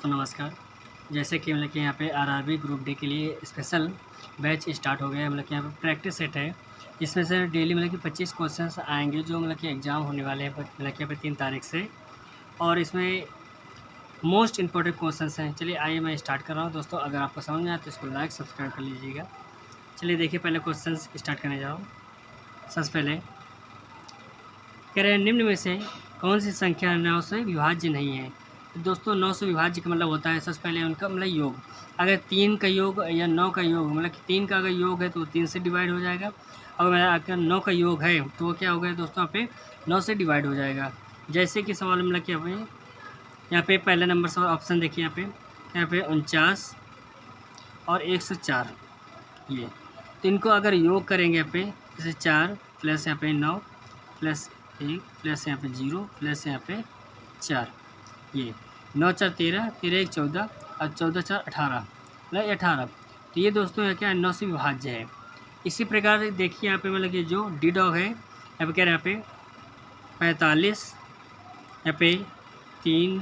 दोस्तों नमस्कार। जैसे कि मतलब कि यहाँ पे आरआरबी ग्रुप डी के लिए स्पेशल बैच स्टार्ट हो गया है। मतलब कि यहाँ पे प्रैक्टिस सेट है। इसमें से डेली मतलब कि 25 क्वेश्चंस आएंगे जो मतलब कि एग्ज़ाम होने वाले हैं मतलब कि यहाँ पे 3 तारीख से। और इसमें मोस्ट इंपॉर्टेंट क्वेश्चंस हैं। चलिए आइए मैं स्टार्ट कर रहा हूँ दोस्तों। अगर आपको समझ में आए तो इसको लाइक सब्सक्राइब कर लीजिएगा। चलिए देखिए पहले क्वेश्चन स्टार्ट करने जा रहा हूँ। सबसे पहले कह रहे हैं निम्न में से कौन सी संख्या 9 से विभाज्य नहीं है। तो दोस्तों 9 से विभाज्य का मतलब होता है सबसे पहले उनका मतलब योग। अगर 3 का योग या 9 का योग मतलब कि 3 का अगर योग है तो 3 से डिवाइड हो जाएगा। अगर 9 का योग है तो वो क्या हो गया दोस्तों, यहाँ पे 9 से डिवाइड हो जाएगा। जैसे कि सवाल मतलब कि यहाँ पे पहला नंबर सवाल ऑप्शन देखिए यहाँ पे 49 और 104 ये। तो इनको अगर योग करेंगे यहाँ पे जैसे 4 प्लस यहाँ पे 9 प्लस 1 प्लस यहाँ पे 0 प्लस यहाँ पे 4, ये 9 4 13, 13 1 14 और 14 4 18 मतलब 18। तो ये दोस्तों यहाँ क्या है 9 से विभाज्य है। इसी प्रकार देखिए यहाँ पे मतलब कि जो डी डॉग है यहाँ पे क्या है यहाँ पे 45, यहाँ पे 3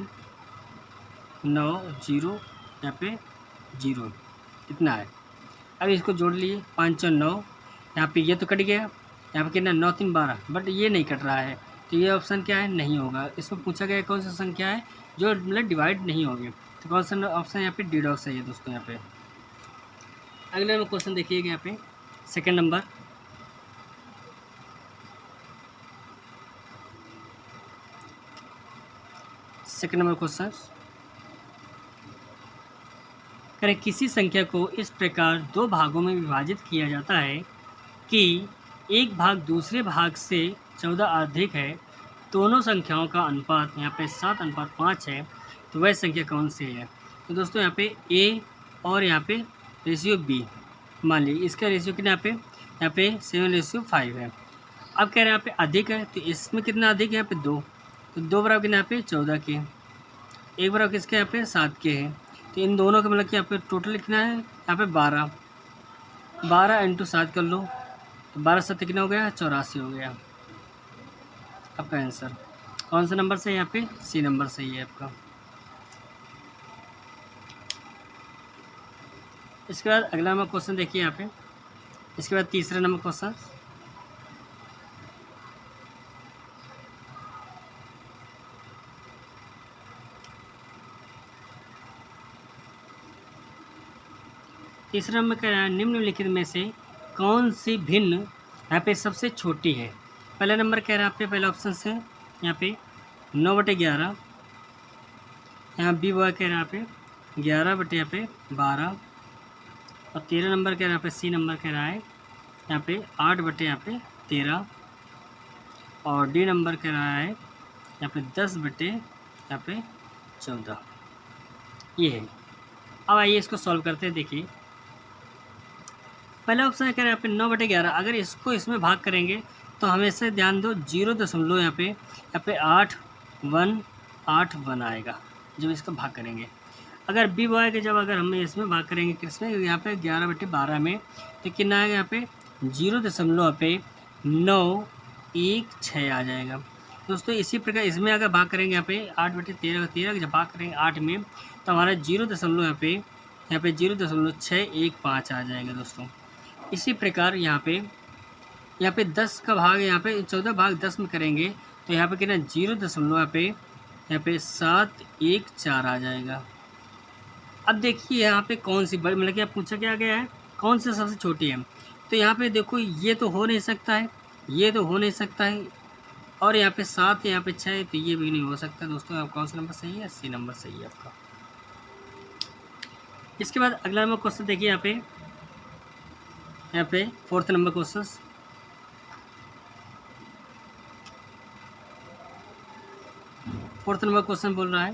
9 0 यहाँ पे 0 इतना है। अब इसको जोड़ लिए 5 और 9, यहाँ पे ये तो कट गया। यहाँ पे कितना 9 3 12, बट ये नहीं कट रहा है। तो ये ऑप्शन क्या है, नहीं होगा। इसमें पूछा गया कौन सा संख्या है जो मतलब डिवाइड नहीं होगी। तो कौन सा ऑप्शन यहाँ पे डी डॉग सही है दोस्तों। यहाँ पे अगले में क्वेश्चन देखिएगा यहाँ पे second number. Second number question करें किसी संख्या को इस प्रकार 2 भागों में विभाजित किया जाता है कि एक भाग दूसरे भाग से 14 अधिक है। दोनों संख्याओं का अनुपात यहाँ पे 7:5 है। तो वह संख्या कौन सी है। तो दोस्तों यहाँ पे ए और यहाँ पे रेशियो बी मान लीजिए। इसका रेशियो कितना यहाँ पे 7:5 है। अब कह रहे हैं यहाँ पे अधिक है तो इसमें कितना अधिक है यहाँ पे 2। तो 2 बराबर कितना यहाँ पे 14 के, 1 बराबर किसके यहाँ पे 7 के है। तो इन दोनों का मतलब कि यहाँ पे टोटल कितना है यहाँ पे 12 × 7 कर लो। तो 12 7 कितना हो गया 84 हो गया आपका आंसर। कौन सा नंबर सही है यहाँ पे सी नंबर सही है आपका। इसके बाद अगला नंबर क्वेश्चन देखिए यहाँ पे। इसके बाद तीसरा नंबर क्वेश्चन तीसरा नंबर कह रहा है निम्नलिखित में से कौन सी भिन्न यहाँ पे सबसे छोटी है। पहला नंबर कह रहा है आपके पहला ऑप्शन से यहाँ पे 9/11, यहाँ बी बॉय कह रहा है यहाँ पे 11/12 और 13 नंबर कह रहा है यहाँ पे सी नंबर कह रहा है यहाँ पे 8/13 और डी नंबर कह रहा है यहाँ पे 10/14 ये है। अब आइए इसको सॉल्व करते हैं। देखिए पहला ऑप्शन कह रहा है यहाँ पे 9/11। अगर इसको इसमें भाग करेंगे तो हमेशा ध्यान दो 0 यहाँ पे 8 1 आएगा जब इसका भाग करेंगे। अगर बी बॉय के जब अगर हम इसमें भाग करेंगे किसमें यहाँ पे 11/12 में तो कितना आएगा यहाँ पे 0.916 आ जाएगा दोस्तों। इसी प्रकार इसमें अगर भाग करेंगे यहाँ पे 8/13 जब भाग करेंगे 8 में तो हमारा 0 यहाँ पे 0.615 आ जाएगा दोस्तों। इसी प्रकार यहाँ पे 10 का भाग यहाँ पे 14 भाग 10 में करेंगे तो यहाँ पे कितना 0.714 आ जाएगा। अब देखिए यहाँ पे कौन सी बड़ी मतलब कि आप पूछा क्या गया है कौन सी सबसे छोटी है। तो यहाँ पे देखो ये तो हो नहीं सकता है, ये तो हो नहीं सकता है और यहाँ पे 7 यहाँ पे 6 तो ये भी नहीं हो सकता दोस्तों। आप कौन सा नंबर सही है सी नंबर सही है आपका। इसके बाद अगला नंबर क्वेश्चन देखिए यहाँ पे fourth number question. Fourth number question बोल रहा है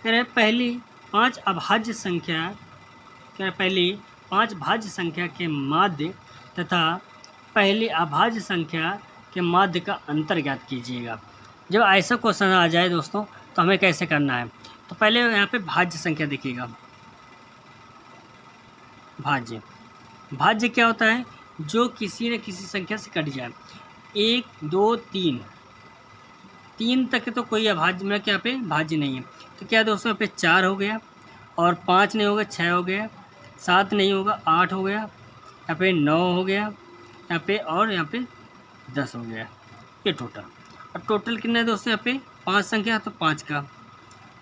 कह रहे पहली 5 अभाज्य भाज्य संख्या के माध्य तथा पहली अभाज्य संख्या के माध्य का अंतर ज्ञात कीजिएगा। जब ऐसा क्वेश्चन आ जाए दोस्तों तो हमें कैसे करना है। तो पहले यहाँ पे भाज्य संख्या देखिएगा। भाज्य क्या होता है जो किसी न किसी संख्या से कट जाए। 1 2 3 3 तक तो कोई अभाज्य मतलब यहाँ पे भाज्य नहीं है। तो क्या दोस्तों यहाँ पे 4 हो गया, और 5 नहीं होगा 6 हो गया, 7 नहीं होगा 8 हो गया, यहाँ पे 9 हो गया, यहाँ पे और यहाँ पे 10 हो गया। ये टोटल, और टोटल कितना है दोस्तों यहाँ पे 5 संख्या, तो 5 का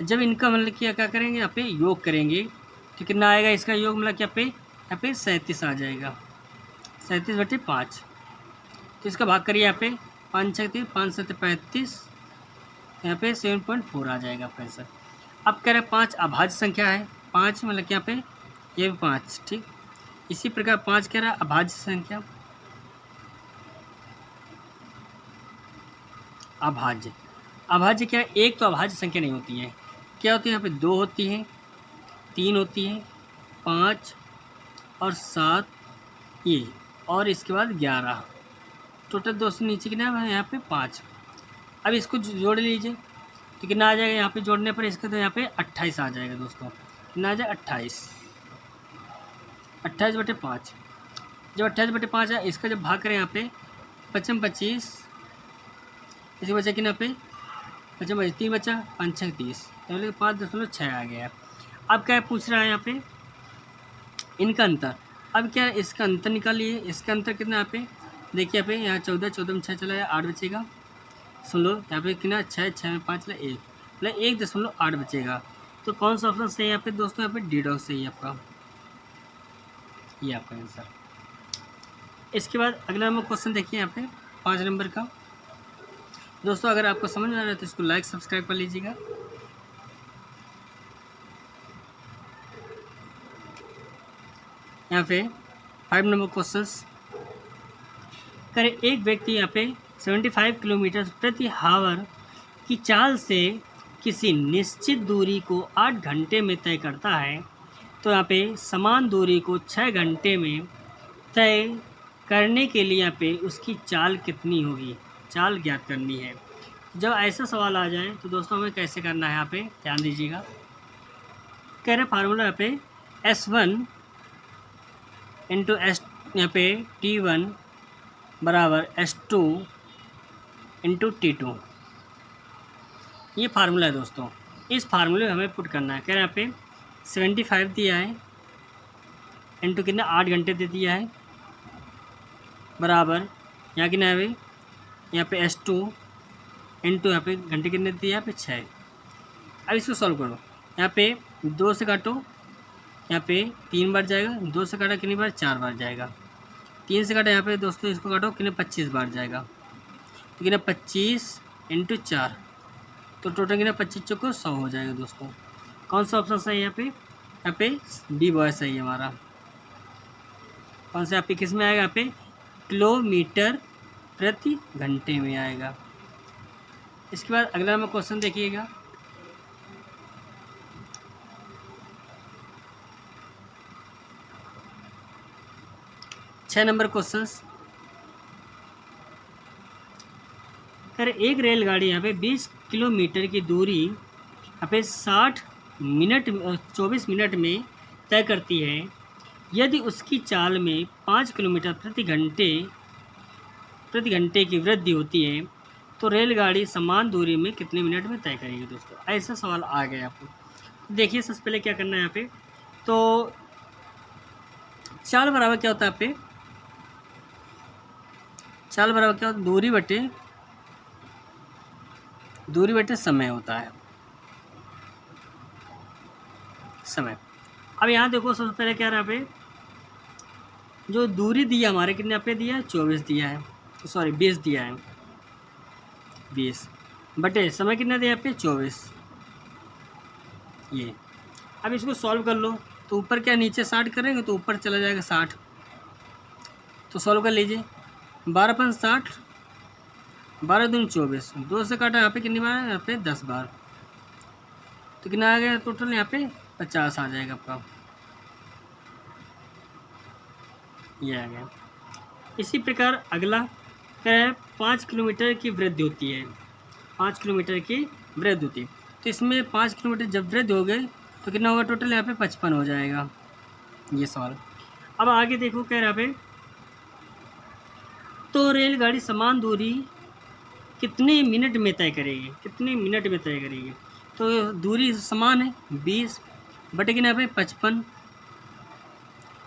जब इनका मतलब कि क्या करेंगे यहाँ पे योग करेंगे तो कितना आएगा इसका योग, मतलब कि यहाँ पे 37 आ जाएगा, 37/5। तो इसका भाग करिए यहाँ पे 5 6 5 7 35, यहाँ पे 7.4 आ जाएगा आपका आंसर। अब कह रहे हैं 5 अभाज्य संख्या है, 5 मतलब कि यहाँ पे ये भी 5, ठीक। इसी प्रकार 5 कह रहा है अभाज्य संख्या, अभाज्य। अभाज्य क्या है, एक तो अभाज्य संख्या नहीं होती है, क्या होती है यहाँ पे 2 होती है, 3 होती है, 5 और 7, ये और इसके बाद 11, टोटल दोस्तों नीचे कितना है यहाँ पे 5। अब इसको जोड़ लीजिए तो कितना आ जाएगा यहाँ पे जोड़ने पर इसका, तो यहाँ पे 28 आ जाएगा दोस्तों, कितना आ जाएगा 28, 28/5। जब 28/5 है, इसका जब भाग करें यहाँ पे 55 25, इसके बचा कितना पे 55 3 बचा 5 6 30, तो 5.6 आ गया। अब क्या पूछ रहा है यहाँ पे इनका अंतर। अब क्या है इसका अंतर निकालिए, इसका अंतर कितना यहाँ पे देखिए, यहाँ पे यहाँ 14 में 6 चला है 8 बचेगा, सुन लो यहाँ पे कितना 6 में 5 1 मतलब 1.8 बचेगा। तो कौन सा ऑप्शन सही है यहाँ पे दोस्तों, यहाँ पे डी डॉग सही है आपका, ये आपका आंसर। इसके बाद अगला नंबर क्वेश्चन देखिए यहाँ पे 5 नंबर का। दोस्तों अगर आपको समझ में आ रहा है तो इसको लाइक सब्सक्राइब कर लीजिएगा। यहाँ पे 5 नंबर क्वेश्चन करें, एक व्यक्ति यहाँ पे 75 किलोमीटर प्रति हावर की चाल से किसी निश्चित दूरी को 8 घंटे में तय करता है, तो यहाँ पे समान दूरी को 6 घंटे में तय करने के लिए यहाँ पे उसकी चाल कितनी होगी, चाल ज्ञात करनी है। जब ऐसा सवाल आ जाए तो दोस्तों हमें कैसे करना है, यहाँ पे ध्यान दीजिएगा। कह रहे फार्मूला यहाँ पे S1 × S यहाँ पे T1 बराबर S2 × T2, ये फार्मूला है दोस्तों। इस फार्मूले में हमें पुट करना है। कह रहे हैं यहाँ पे 75 दिया है, इंटू कितना 8 घंटे दे दिया है, बराबर यहाँ कितना है भाई, यहाँ पे S2 इंटू यहाँ पे घंटे कितने दिया है, यहाँ पे 6। अब इसको सॉल्व करो, यहाँ पे 2 से काटो, यहाँ पे 3 बार जाएगा, 2 से काटा कितनी बार 4 बार जाएगा, 3 से काटा यहाँ पे दोस्तों इसको काटो कितने 25 बार जाएगा, तो कितना 25 × 4, तो टोटल कितना 25 चौको 100 हो जाएगा दोस्तों। कौन सा ऑप्शन सही है यहाँ पे बी बॉय सही है हमारा। कौन सा यहाँ पे किस में आएगा, यहाँ पे किलोमीटर प्रति घंटे में आएगा। इसके बाद अगला नंबर क्वेश्चन देखिएगा। छह नंबर क्वेश्चन कर, एक रेलगाड़ी यहाँ पे 20 किलोमीटर की दूरी यहाँ पे 24 मिनट में तय करती है। यदि उसकी चाल में 5 किलोमीटर प्रति घंटे की वृद्धि होती है, तो रेलगाड़ी समान दूरी में कितने मिनट में तय करेगी। दोस्तों ऐसा सवाल आ गया आपको। देखिए सबसे पहले क्या करना है यहाँ पे, तो चाल बराबर क्या होता है यहाँ पे, चाल बराबर क्या होता है, दूरी बटे समय होता है, समय। अब यहाँ देखो सबसे पहले क्या है यहाँ पे, जो दूरी दिया हमारे कितने पे दिया है 24 दिया है, सॉरी 20 दिया है, 20 बटे समय कितना दिया यहाँ पे 24, ये। अब इसको सॉल्व कर लो, तो ऊपर क्या नीचे 60 करेंगे तो ऊपर चला जाएगा 60, तो सॉल्व कर लीजिए। 12 × 60, 12 दूनी 24, 2 से काटा यहाँ पे कितनी बार है, यहाँ पे 10 बार, तो कितना आ गया टोटल यहाँ पे 50 आ जाएगा आपका, ये आ गया। इसी प्रकार अगला क्या है, 5 किलोमीटर की वृद्धि होती है, 5 किलोमीटर की वृद्धि होती है, तो इसमें 5 किलोमीटर जब वृद्धि हो गए तो कितना होगा टोटल यहाँ पे 55 हो जाएगा, ये सवाल। अब आगे देखो क्या यहाँ पे, तो रेलगाड़ी समान दूरी कितने मिनट में तय करेगी, कितने मिनट में तय करेगी। तो दूरी समान है 20 बटे कितना पे 55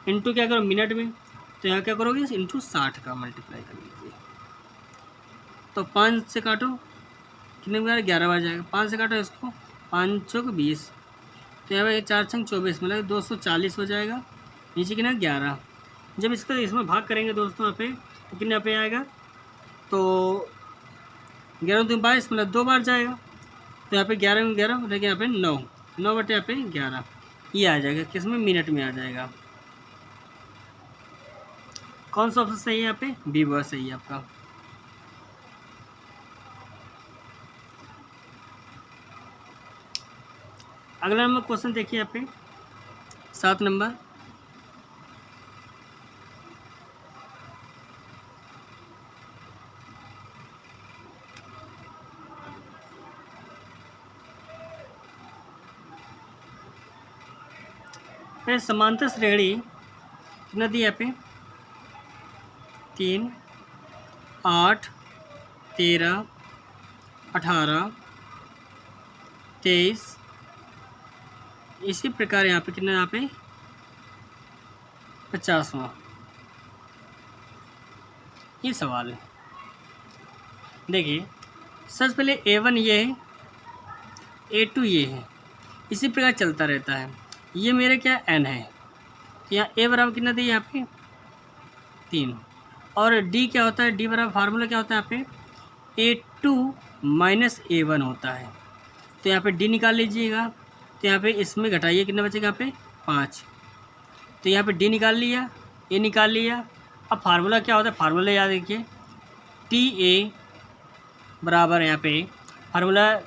इंटू क्या करो मिनट में, तो यहाँ क्या करोगे इंटू 60 का मल्टीप्लाई कर लीजिए। तो 5 से काटो कितने बार 11 बार जाएगा, 5 से काटो इसको 5 चौक 20, तो यहाँ पे 4 छंग 24 मतलब 240 हो जाएगा। नीचे कितना 11, जब इसका इसमें भाग करेंगे दोस्तों यहाँ पे तो कितना पे आएगा, तो 11 दूनी 22 मतलब 2 बार जाएगा, तो यहाँ पे 11 में 11 मतलब यहाँ पे 9 बटे यहाँ पे 11, ये आ जाएगा किस में मिनट में आ जाएगा। कौन सा ऑप्शन सही है यहाँ पे, बी बहुत सही है आपका। अगला नंबर क्वेश्चन देखिए यहाँ पे 7 नंबर, समांतर श्रेणी कितना दी यहाँ पे 3 8 13 18 23, इसी प्रकार यहाँ पे कितना यहाँ पे 50वां ये सवाल है। देखिए सबसे पहले A1 ये है, A2 ये है, इसी प्रकार चलता रहता है। ये मेरे क्या N है, तो यहाँ A बराबर कितना दिया यहाँ पे 3, और D क्या होता है, D बराबर फार्मूला क्या होता है यहाँ पे A2 माइनस A1 होता है। तो यहाँ पे D निकाल लीजिएगा, तो यहाँ पे इसमें घटाइए कितना बचेगा यहाँ पे 5, तो यहाँ पे D निकाल लिया, A निकाल लिया। अब फार्मूला क्या होता है, फार्मूला याद रखिए TA बराबर यहाँ पे फार्मूला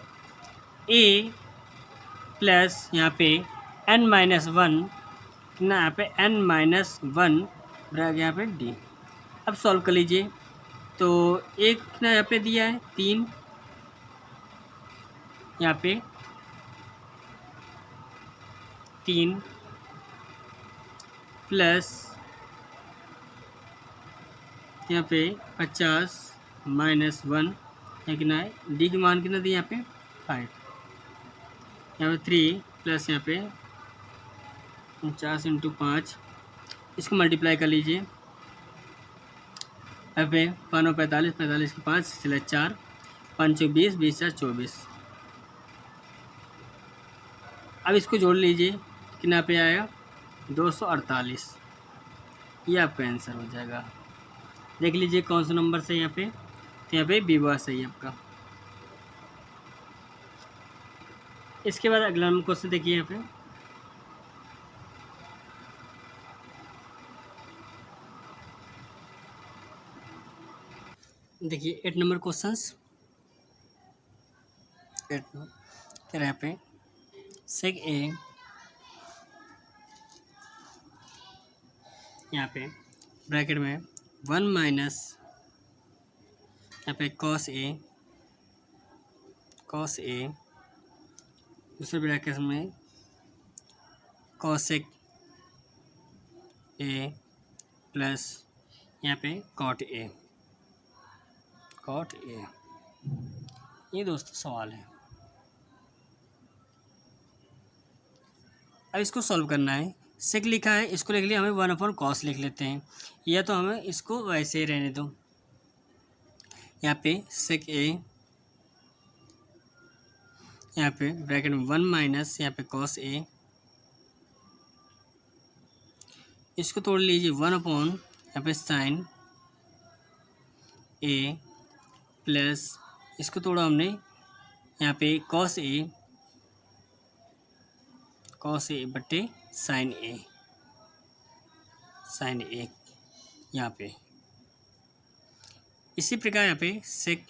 A प्लस यहाँ पे N-1 कितना यहाँ पे N-1 बराबर यहाँ पे D। अब सॉल्व कर लीजिए, तो एक कितना यहाँ पे दिया है 3, यहाँ पे 3 प्लस यहाँ पे 50 माइनस 1 कितना है डी की मान कितना दी यहाँ पे 5, यहाँ पे 3 प्लस यहाँ पे 50 इंटू 5, इसको मल्टीप्लाई कर लीजिए। यहाँ पे 5 45 45 की 5 सिला 4 5 20 20 4 24, अब इसको जोड़ लीजिए कितना पे आएगा 248, ये आपका आंसर हो जाएगा। देख लीजिए कौन सा नंबर से यहाँ पे, तो यहाँ पे बी बार सही है आपका। इसके बाद अगला नंबर क्वेश्चन देखिए यहाँ पे देखिए 8 नंबर क्वेश्चंस, 8 कह रहे हैं यहाँ पे सेक ए, यहाँ पे ब्रैकेट में 1 माइनस यहाँ पे कॉस ए दूसरे ब्रैकेट में कॉसेक ए प्लस यहाँ पे कॉट ए, ये दोस्तों सवाल है। अब इसको सॉल्व करना है, सेक लिखा है इसको लिख लिया, हमें 1/cos लिख लेते हैं, या तो हमें इसको वैसे ही रहने दो। यहाँ पे सेक ए, यहाँ पे ब्रैकेट में 1 माइनस यहाँ पे कॉस ए, इसको तोड़ लीजिए 1/, यहाँ पे साइन ए प्लस इसको तोड़ा हमने यहाँ पे कॉस ए बटे साइन ए यहाँ पे। इसी प्रकार यहाँ पे सेक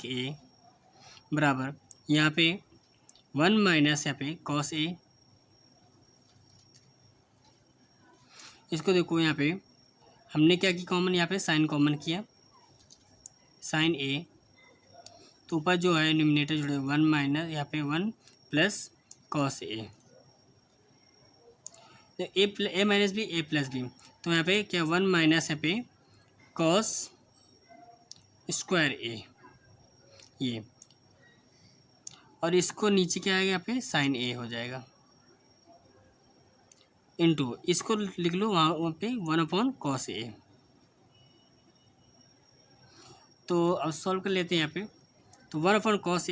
ए बराबर यहाँ पे 1 माइनस यहाँ पे कॉस ए, इसको देखो यहाँ पे हमने क्या की कॉमन, यहाँ पे साइन कॉमन किया, साइन ए, तो ऊपर जो है न्यूमरेटर जुड़े 1 माइनस यहाँ पे 1 प्लस कॉस ए, तो ए माइनस बी ए प्लस बी, तो यहाँ पे क्या 1 माइनस यहाँ पे कॉस स्क्वायर ए, ये, और इसको नीचे क्या आएगा यहाँ पे साइन ए हो जाएगा, इनटू इसको लिख लो वहाँ पे 1/cos ए। तो अब सॉल्व कर लेते हैं यहाँ पे। तो 1/cos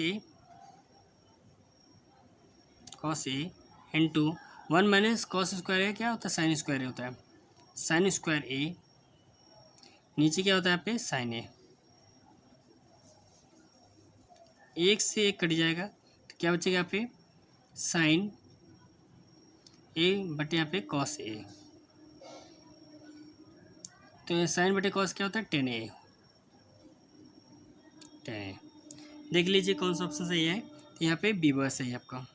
ए इंटू 1 माइनस कॉस स्क्वायर ए क्या होता है, साइन स्क्वायर ए होता है, साइन स्क्वायर ए, नीचे क्या होता है यहाँ पे साइन ए, एक से एक कट जाएगा तो क्या बचेगा यहाँ पे साइन ए बटे यहाँ पे कॉस ए। तो साइन बटे कॉस क्या होता है tan a, देख लीजिए कौन सा ऑप्शन सही है। तो यहाँ पे बी बस सही है आपका।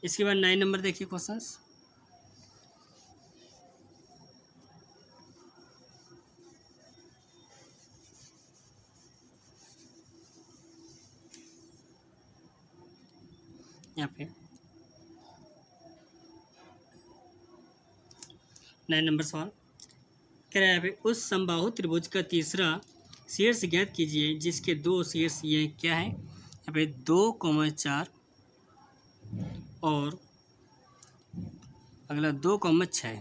इसके बाद 9 नंबर देखिए क्वेश्चंस। यहाँ पे 9 नंबर सवाल कह रहा है यहाँ पे उस समबाहु त्रिभुज का तीसरा शीर्ष ज्ञात कीजिए जिसके दो शीर्ष ये क्या है, यहाँ पे 2,4 और अगला 2,6।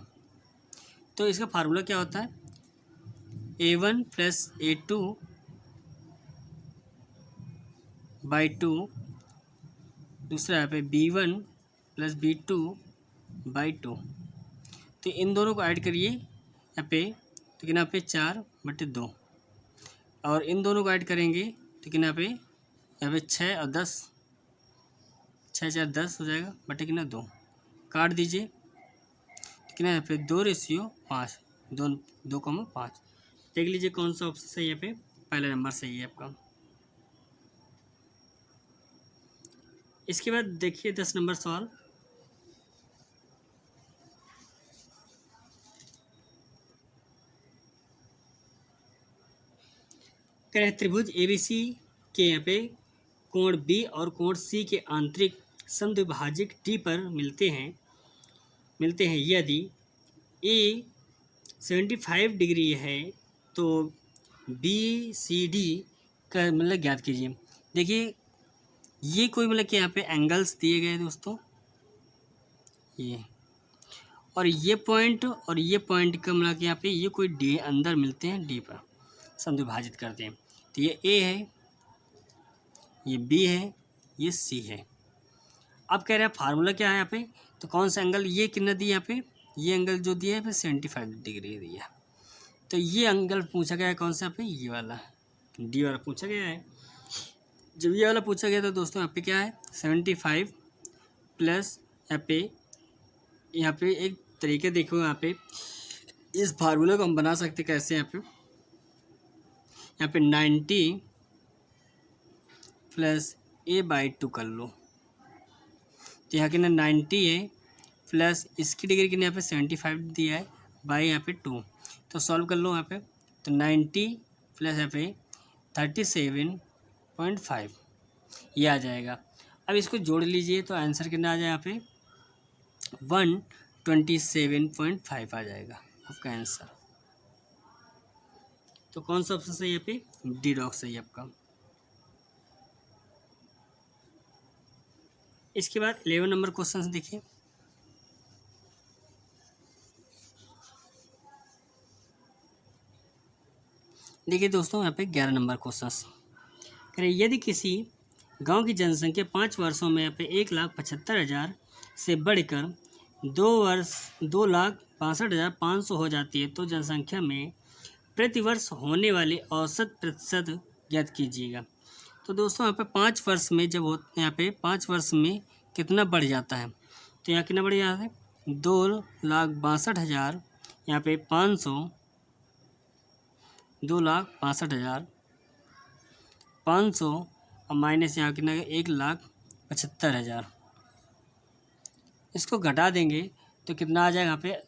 तो इसका फार्मूला क्या होता है A1 + A2 बाई 2, दूसरा यहाँ पे B1 + B2 बाई 2। तो इन दोनों को ऐड करिए यहाँ पे, तो कितना पे 4/2, और इन दोनों को ऐड करेंगे तो कितना पे यहाँ पे 6 और 10, 6 4 10 हो जाएगा बटे कितना 2, काट दीजिए तो कितना यहाँ पे 2:5, 2,5। देख लीजिए कौन सा ऑप्शन सही है यहाँ पे, पहला नंबर सही है आपका। इसके बाद देखिए 10 नंबर सवाल। कह रहे त्रिभुज ABC के यहाँ पे कोण B और कोण C के आंतरिक समद्विभाजक D पर मिलते हैं यदि A 75 डिग्री है तो BCD का मतलब ज्ञात कीजिए। देखिए ये कोई मतलब कि यहाँ पे एंगल्स दिए गए हैं दोस्तों, ये और ये पॉइंट और ये पॉइंट का मतलब कि यहाँ पे ये कोई D अंदर मिलते हैं, D पर समद्विभाजित करते हैं। तो ये A है, ये B है, ये C है। अब कह रहे हैं फार्मूला क्या है यहाँ पे, तो कौन सा एंगल ये कितना दिया यहाँ पे, ये एंगल जो दिया है पे 75 डिग्री दिया। तो ये एंगल पूछा गया है कौन सा यहाँ पे, ये वाला D वाला पूछा गया है। जब ये वाला पूछा गया तो दोस्तों यहाँ पे क्या है 75 प्लस यहाँ पे एक तरीके देखो, यहाँ पे इस फार्मूले को हम बना सकते कैसे, यहाँ पे 90 प्लस A/2 कर लो। तो यहाँ कितना 90 है प्लस इसकी डिग्री कितने यहाँ पे 75 दिया है बाई यहाँ पे 2। तो सॉल्व कर लो यहाँ पे, तो 90 प्लस यहाँ पे 37.5 ये आ जाएगा। अब इसको जोड़ लीजिए तो आंसर कितना आ जाए यहाँ पे 127.5 आ जाएगा आपका आंसर। तो कौन सा ऑप्शन सही है यहाँ पे, डी डॉग सही है आपका। इसके बाद 11 नंबर क्वेश्चन देखिए। देखिए दोस्तों यहाँ पे 11 नंबर क्वेश्चन कह रहे यदि किसी गांव की जनसंख्या 5 वर्षों में यहाँ पे 1,75,000 से बढ़कर 2,62,65,500 हो जाती है तो जनसंख्या में प्रतिवर्ष होने वाले औसत प्रतिशत ज्ञात कीजिएगा। तो दोस्तों यहाँ पे 5 वर्ष में जब होते यहाँ पे 5 वर्ष में कितना बढ़ जाता है, तो यहाँ कितना बढ़ जाता है 2,62,000 यहाँ पे 500, 2,62,500 और माइनस यहाँ कितना 1,75,000। इसको घटा देंगे तो कितना आ जाएगा यहाँ पे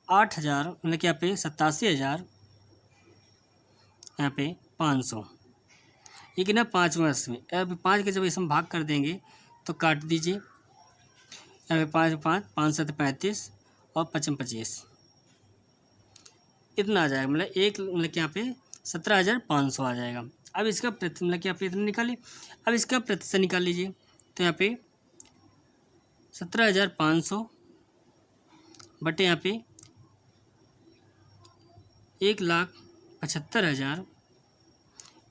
8,000 मतलब कि यहाँ पे 87,000 यहाँ पे 500। ये कितना 5 वर्ष में। अब 5 के जब इसमें भाग कर देंगे तो काट दीजिए, यहाँ पे 5 5 5 7 35 और 55 25, इतना आ जाएगा, मतलब एक मतलब कि यहाँ पे 17,500 आ जाएगा। अब इसका मतलब कि यहाँ पे इतना निकालिए। अब इसका प्रतिशत निकाल लीजिए, तो यहाँ पे 17,500 बटे यहाँ पे 1,75,000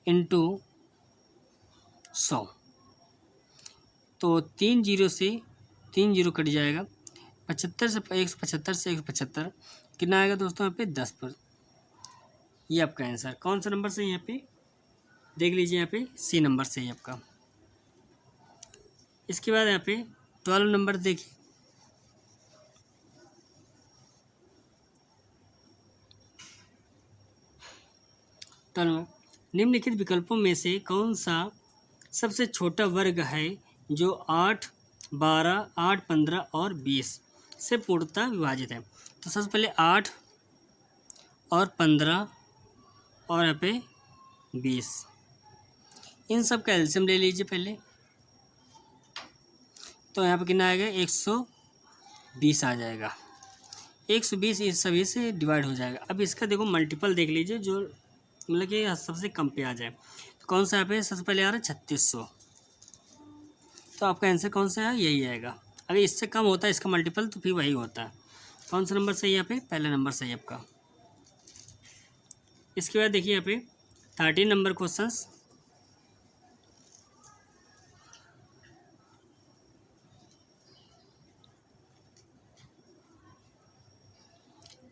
इंटू 100, तो 3 जीरो से 3 जीरो कट जाएगा। 75 से 175 से 175 कितना आएगा दोस्तों यहाँ पे 10 पर। ये आपका आंसर कौन सा नंबर से यहाँ पे देख लीजिए, यहाँ पे सी नंबर से ही आपका। इसके बाद यहाँ पे 12 नंबर देखिए। निम्नलिखित विकल्पों में से कौन सा सबसे छोटा वर्ग है जो 8, 12, 8, 15 और 20 से पूर्णतः विभाजित है। तो सबसे पहले 8 और 15 और यहाँ पे 20, इन सब का एलसीएम ले लीजिए पहले। तो यहाँ पे कितना आएगा 120 आ जाएगा। 120 इस सभी से डिवाइड हो जाएगा। अब इसका देखो मल्टीपल देख लीजिए जो मतलब कि सबसे कम पे आ जाए। तो कौन सा यहाँ पे सबसे पहले आ रहा है 3600, तो आपका आंसर कौन सा है, यही आएगा। अगर इससे कम होता है इसका मल्टीपल तो फिर वही होता है। कौन सा नंबर सही है यहाँ पे, पहला नंबर सही है आपका। इसके बाद देखिए यहाँ पे 13 नंबर क्वेश्चन।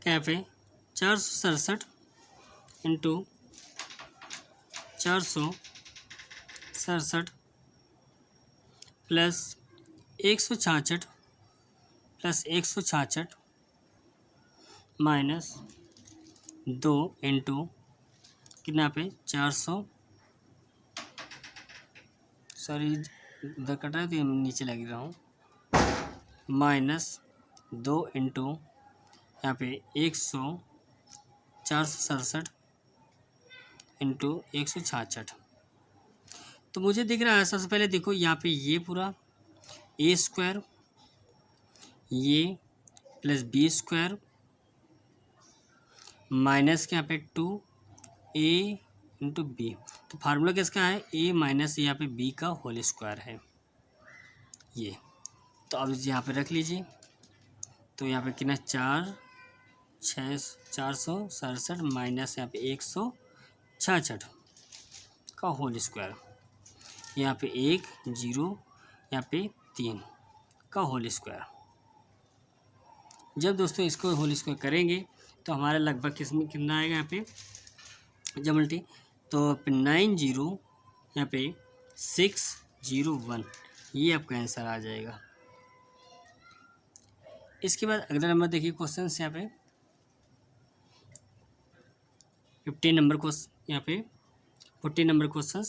क्या पे 467 into 467 plus 166 plus 166 minus 2 into कितना पे 400, सॉरी इधर कट रहा है तो नीचे लग रहा हूँ, माइनस 2 इंटू यहाँ पे 467 इंटू 166। तो मुझे दिख रहा है सबसे पहले देखो यहाँ पे ये पूरा ए स्क्वायर ये प्लस बी स्क्वायर माइनस के यहाँ पे 2a इंटू बी। तो फार्मूला किसका है, a माइनस यहाँ पे b का होल स्क्वायर है ये। तो अब यहाँ पे रख लीजिए। तो यहाँ पे कितना 467 माइनस यहाँ पे 166 का होल स्क्वायर, यहाँ पे 1 0 यहाँ पे 3 का होल स्क्वायर। जब दोस्तों इसको होल स्क्वायर करेंगे तो हमारा लगभग कितना आएगा यहाँ पे जब मल्टी, तो 90 यहाँ पे 601, ये आपका आंसर आ जाएगा। इसके बाद अगला नंबर देखिए क्वेश्चन यहाँ पे 15 नंबर क्वेश्चन, यहाँ पे 14 नंबर क्वेश्चन।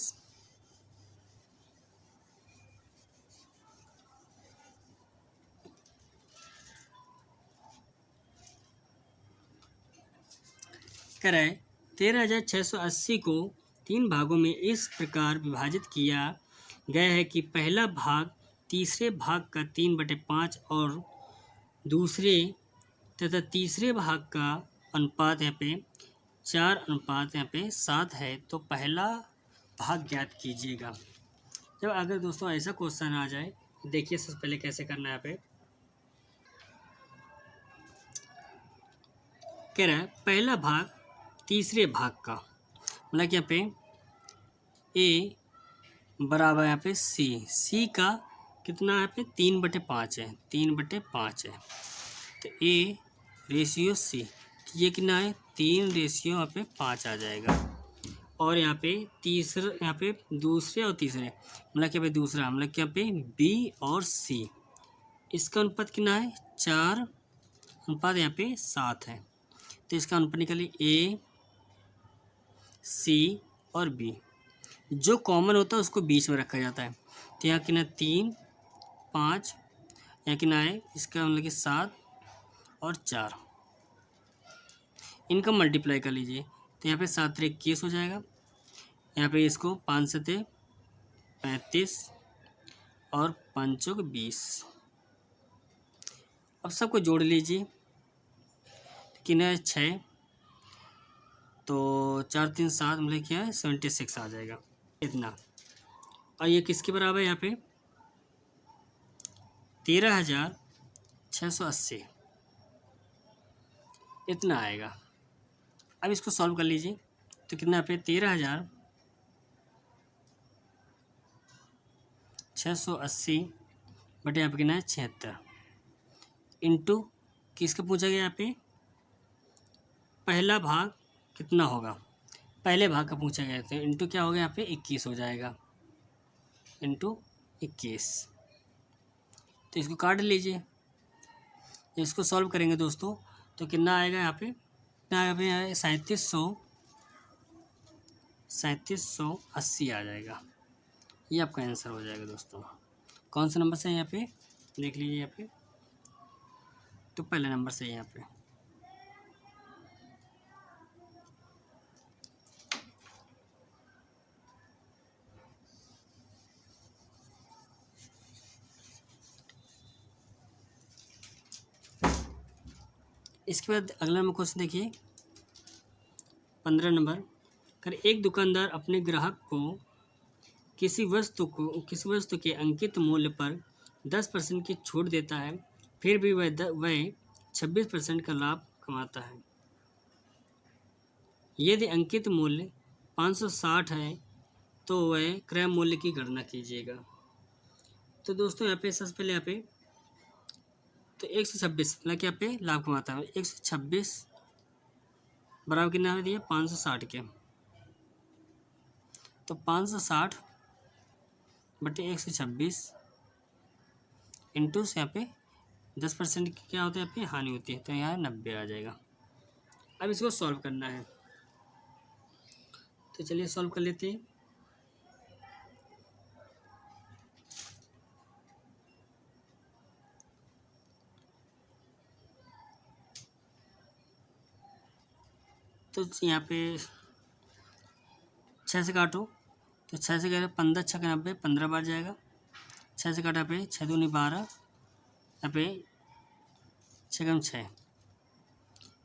कह रहा है 13,680 को 3 भागों में इस प्रकार विभाजित किया गया है कि पहला भाग तीसरे भाग का 3/5 और दूसरे तथा तीसरे भाग का अनुपात यहाँ पे 4:7 है। तो पहला भाग ज्ञात कीजिएगा। जब अगर दोस्तों ऐसा क्वेश्चन आ जाए, देखिए सबसे पहले कैसे करना है। यहाँ पे कह रहा है पहला भाग तीसरे भाग का, मतलब कि यहाँ पे a बराबर यहाँ पे c का कितना यहाँ पे 3/5 है, 3/5 है। तो a रेशियो c, ये कितना है 3 यहाँ पे 5 आ जाएगा। और यहाँ पे तीसरा यहाँ पे दूसरे और तीसरे मतलब कि यहाँ पे दूसरा मतलब कि यहाँ पे b और c, इसका अनुपात कितना है 4:7 यहाँ पे 7 है। तो इसका अनुपात निकालिए a c और b, जो कॉमन होता है उसको बीच में रखा जाता है। तो यहाँ कितना 3 5, यहाँ कितना है इसका मतलब कि 7 और 4, इनका मल्टीप्लाई कर लीजिए। तो यहाँ पे 7 3 21 हो जाएगा। यहाँ पे इसको 5 से 35 और 5 20। अब सबको जोड़ लीजिए। कितना है 6 तो 4 3 7 मतलब क्या है 76 आ जाएगा इतना। और ये किसके बराबर है यहाँ पे 13,680 इतना आएगा। अब इसको सॉल्व कर लीजिए तो कितना पे 13,680 बटे यहाँ पे कितना है 76 इंटू किसका पूछा गया यहाँ पे पहला भाग कितना होगा, पहले भाग का पूछा गया था इंटू क्या होगा यहाँ पे 21 हो जाएगा इंटू 21। तो इसको काट लीजिए, इसको सॉल्व करेंगे दोस्तों तो कितना आएगा यहाँ पे कितना आएगा पे 3780 आ जाएगा। ये आपका आंसर हो जाएगा दोस्तों। कौन सा नंबर से है यहाँ पे देख लीजिए यहाँ पे, तो पहले नंबर से यहाँ पे। इसके बाद अगला नंबर क्वेश्चन देखिए 15 नंबर। अगर एक दुकानदार अपने ग्राहक को किसी वस्तु के अंकित मूल्य पर 10% की छूट देता है, फिर भी वह 26% का लाभ कमाता है। यदि अंकित मूल्य 560 है तो वह क्रय मूल्य की गणना कीजिएगा। तो दोस्तों यहाँ पे सबसे पहले यहाँ पे तो 126 मतलब यहाँ पे लाभ कमाता है 126 बराबर कितना है दिया 560 के, तो 560 बटे 126 इंटू से यहाँ पे 10% की क्या होता है यहाँ पे हानि होती है, तो यहाँ 90 आ जाएगा। अब इसको सॉल्व करना है तो चलिए सॉल्व कर लेते हैं। तो यहाँ पे 6 से काटो तो 6 से काटो 15 6 का 90 15 बार जाएगा। 6 से काटा पे 6 दूनी 12 यहाँ पे 6 कम 6।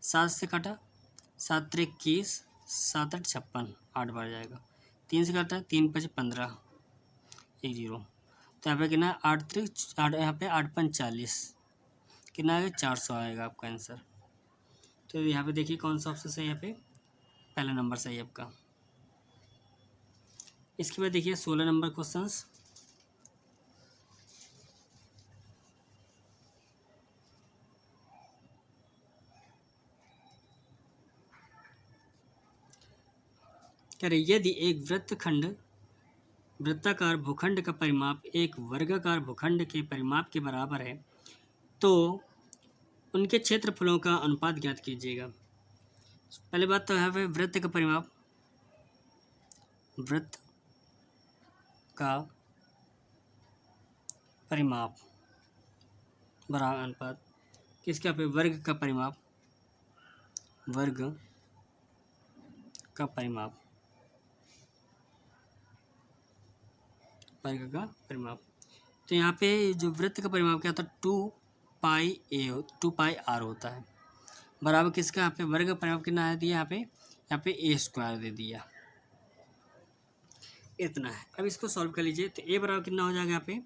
7 से काटा 7 3 21 7 8 56 8 बार जाएगा। 3 से काटा 3 5 15 1 0, तो यहाँ पे कितना 8 3 8 यहाँ पे 8 5 40 कितना आएगा 400 आएगा आपका आंसर। तो यहाँ पे देखिए कौन सा ऑप्शन सही है, यहाँ पे पहला नंबर सही है आपका। इसके बाद देखिए 16 नंबर क्वेश्चंस। कह रहे यदि एक वृत्ताकार भूखंड का परिमाप एक वर्गाकार भूखंड के परिमाप के बराबर है तो उनके क्षेत्रफलों का अनुपात ज्ञात कीजिएगा। पहले बात तो है वृत्त का परिमाप, वृत्त का परिमाप बराबर अनुपात किसका पे वर्ग का परिमाप, वर्ग का परिमाप, वर्ग का परिमाप। तो यहाँ पे जो वृत्त का परिमाप क्या होता है 2 पाई आर होता है बराबर किसका यहाँ पे वर्ग का परिमाप कितना है दिया यहाँ पे ए स्क्वायर दे दिया इतना है। अब इसको सॉल्व कर लीजिए तो ए बराबर कितना हो जाएगा यहाँ पे